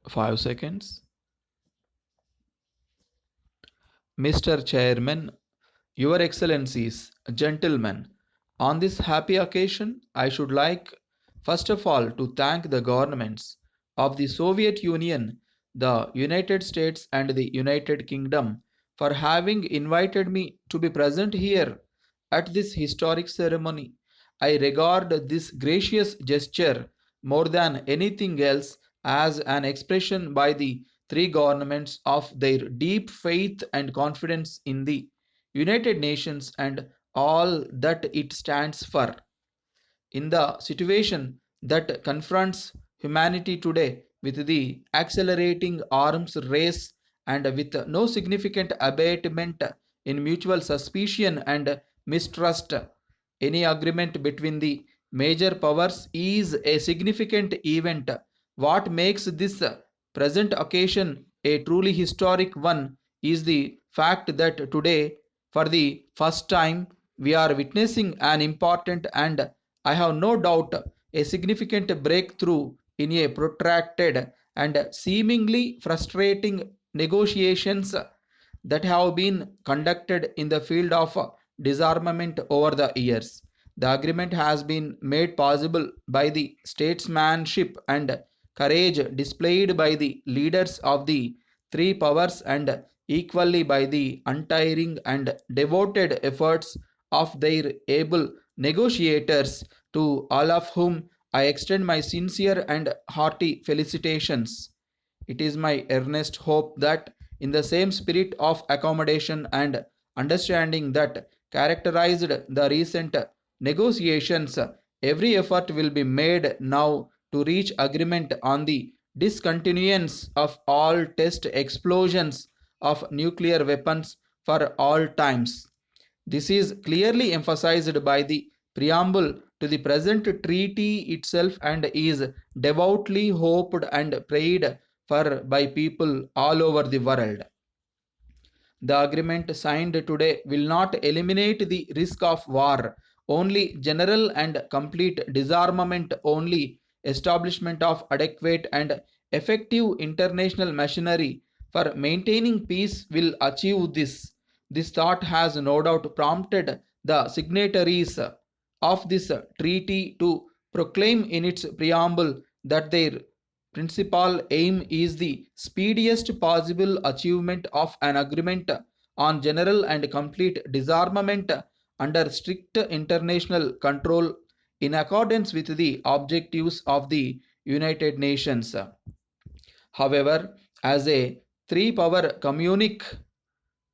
5 seconds. Mr. Chairman, Your Excellencies, gentlemen, on this happy occasion, I should like first of all to thank the governments of the Soviet Union, the United States, and the United Kingdom for having invited me to be present here at this historic ceremony. I regard this gracious gesture more than anything else as an expression by the three governments of their deep faith and confidence in the United Nations and all that it stands for. In the situation that confronts humanity today with the accelerating arms race and with no significant abatement in mutual suspicion and mistrust, any agreement between the major powers is a significant event. What makes this present occasion a truly historic one is the fact that today, for the first time, we are witnessing an important and, I have no doubt, a significant breakthrough in a protracted and seemingly frustrating negotiations that have been conducted in the field of disarmament over the years. The agreement has been made possible by the statesmanship and courage displayed by the leaders of the three powers and equally by the untiring and devoted efforts of their able negotiators, to all of whom I extend my sincere and hearty felicitations. It is my earnest hope that, in the same spirit of accommodation and understanding that characterized the recent negotiations, every effort will be made now to reach agreement on the discontinuance of all test explosions of nuclear weapons for all times. This is clearly emphasized by the preamble to the present treaty itself and is devoutly hoped and prayed for by people all over the world. The agreement signed today will not eliminate the risk of war, only general and complete disarmament, only establishment of adequate and effective international machinery for maintaining peace will achieve this. This thought has no doubt prompted the signatories of this treaty to proclaim in its preamble that their principal aim is the speediest possible achievement of an agreement on general and complete disarmament under strict international control in accordance with the objectives of the United Nations. However, as a three power communique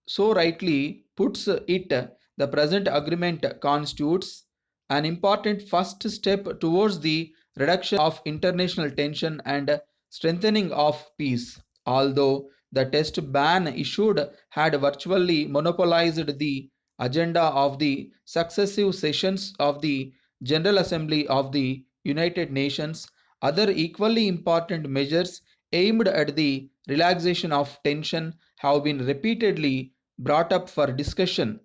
so rightly puts it, the present agreement constitutes an important first step towards the reduction of international tension and strengthening of peace. Although the test ban issued had virtually monopolized the agenda of the successive sessions of the General Assembly of the United Nations, other equally important measures aimed at the relaxation of tension have been repeatedly brought up for discussion.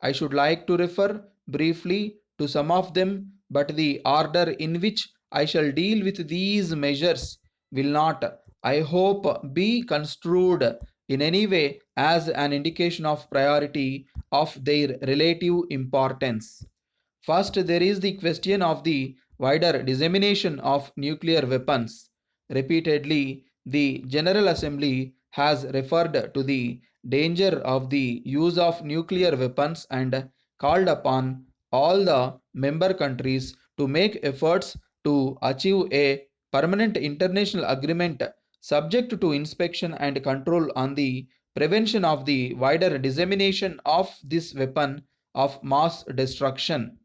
I should like to refer briefly to some of them, but the order in which I shall deal with these measures will not, I hope, be construed in any way as an indication of priority of their relative importance. First, there is the question of the wider dissemination of nuclear weapons. Repeatedly, the General Assembly has referred to the danger of the use of nuclear weapons and called upon all the member countries to make efforts to achieve a permanent international agreement subject to inspection and control on the prevention of the wider dissemination of this weapon of mass destruction.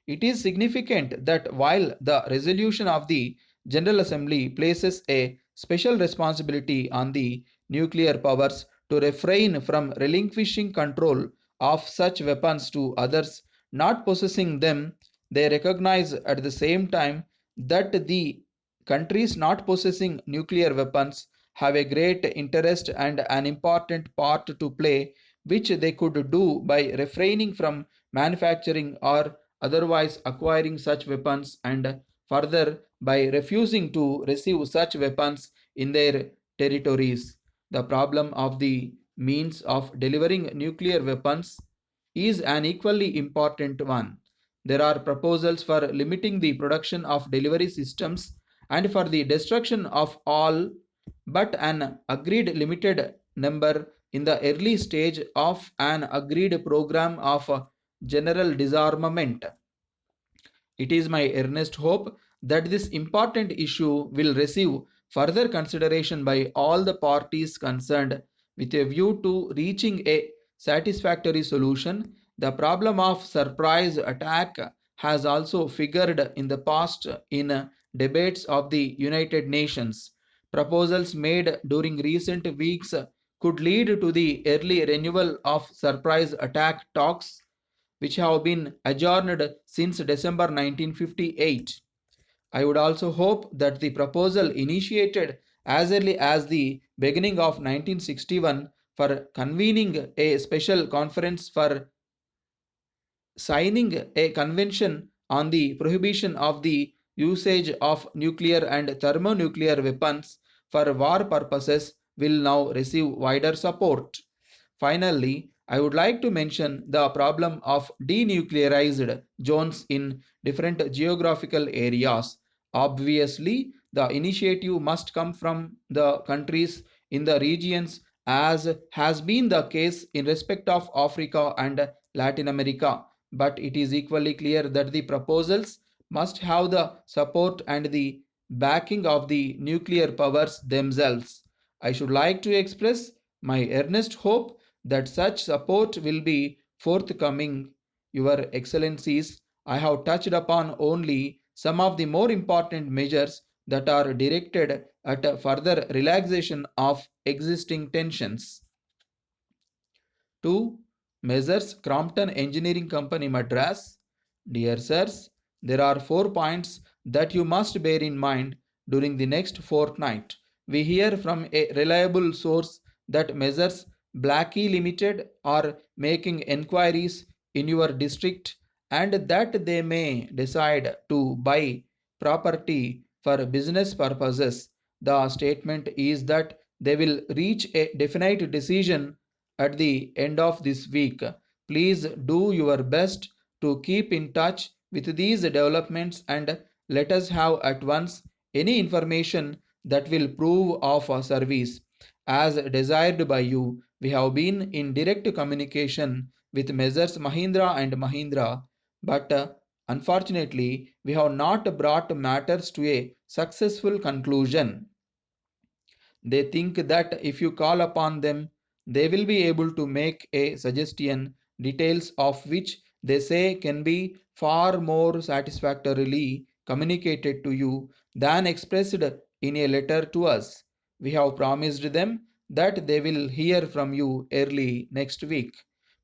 It is significant that while the resolution of the General Assembly places a special responsibility on the nuclear powers to refrain from relinquishing control of such weapons to others not possessing them, they recognize at the same time that the countries not possessing nuclear weapons have a great interest and an important part to play, which they could do by refraining from manufacturing or otherwise acquiring such weapons, and further by refusing to receive such weapons in their territories. The problem of the means of delivering nuclear weapons is an equally important one. There are proposals for limiting the production of delivery systems and for the destruction of all but an agreed limited number in the early stage of an agreed program of general disarmament. It is my earnest hope that this important issue will receive further consideration by all the parties concerned with a view to reaching a satisfactory solution. The problem of surprise attack has also figured in the past in debates of the United Nations. Proposals made during recent weeks could lead to the early renewal of surprise attack talks which have been adjourned since December 1958. I would also hope that the proposal initiated as early as the beginning of 1961 for convening a special conference for signing a convention on the prohibition of the usage of nuclear and thermonuclear weapons for war purposes will now receive wider support. Finally, I would like to mention the problem of denuclearized zones in different geographical areas. Obviously, the initiative must come from the countries in the regions, as has been the case in respect of Africa and Latin America. But it is equally clear that the proposals must have the support and the backing of the nuclear powers themselves. I should like to express my earnest hope that such support will be forthcoming. Your Excellencies, I have touched upon only some of the more important measures that are directed at a further relaxation of existing tensions. To Messrs. Crompton Engineering Company Madras, dear sirs, there are 4 points that you must bear in mind during the next fortnight. We hear from a reliable source that Messrs. Blackie Limited are making enquiries in your district and that they may decide to buy property for business purposes. The statement is that they will reach a definite decision at the end of this week. Please do your best to keep in touch with these developments and let us have at once any information that will prove of our service. As desired by you, we have been in direct communication with Messrs. Mahindra and Mahindra, but unfortunately, we have not brought matters to a successful conclusion. They think that if you call upon them, they will be able to make a suggestion, details of which they say can be far more satisfactorily communicated to you than expressed in a letter to us. We have promised them that they will hear from you early next week.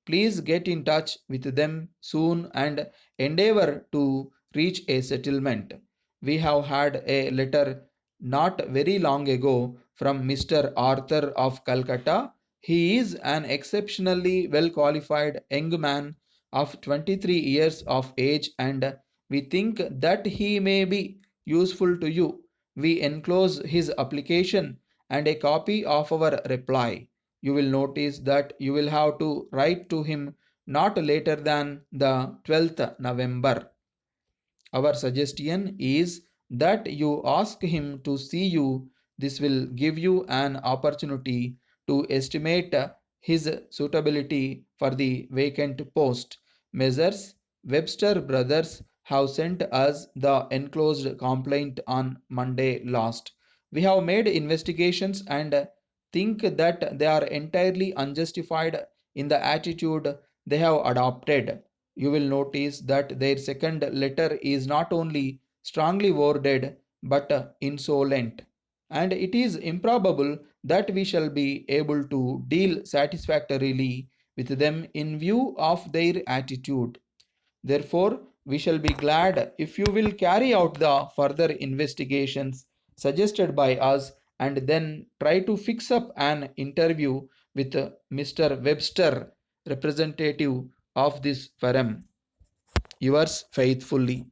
Please get in touch with them soon and endeavor to reach a settlement. We have had a letter not very long ago from Mr. Arthur of Calcutta. He is an exceptionally well qualified young man of 23 years of age and we think that he may be useful to you. We enclose his application and a copy of our reply. You will notice that you will have to write to him not later than the 12th November. Our suggestion is that you ask him to see you. This will give you an opportunity to estimate his suitability for the vacant post. Messrs. Webster Brothers have sent us the enclosed complaint on Monday last. We have made investigations and think that they are entirely unjustified in the attitude they have adopted. You will notice that their second letter is not only strongly worded but insolent, and it is improbable that we shall be able to deal satisfactorily with them in view of their attitude. Therefore, we shall be glad if you will carry out the further investigations suggested by us and then try to fix up an interview with Mr. Webster, representative of this firm. Yours faithfully.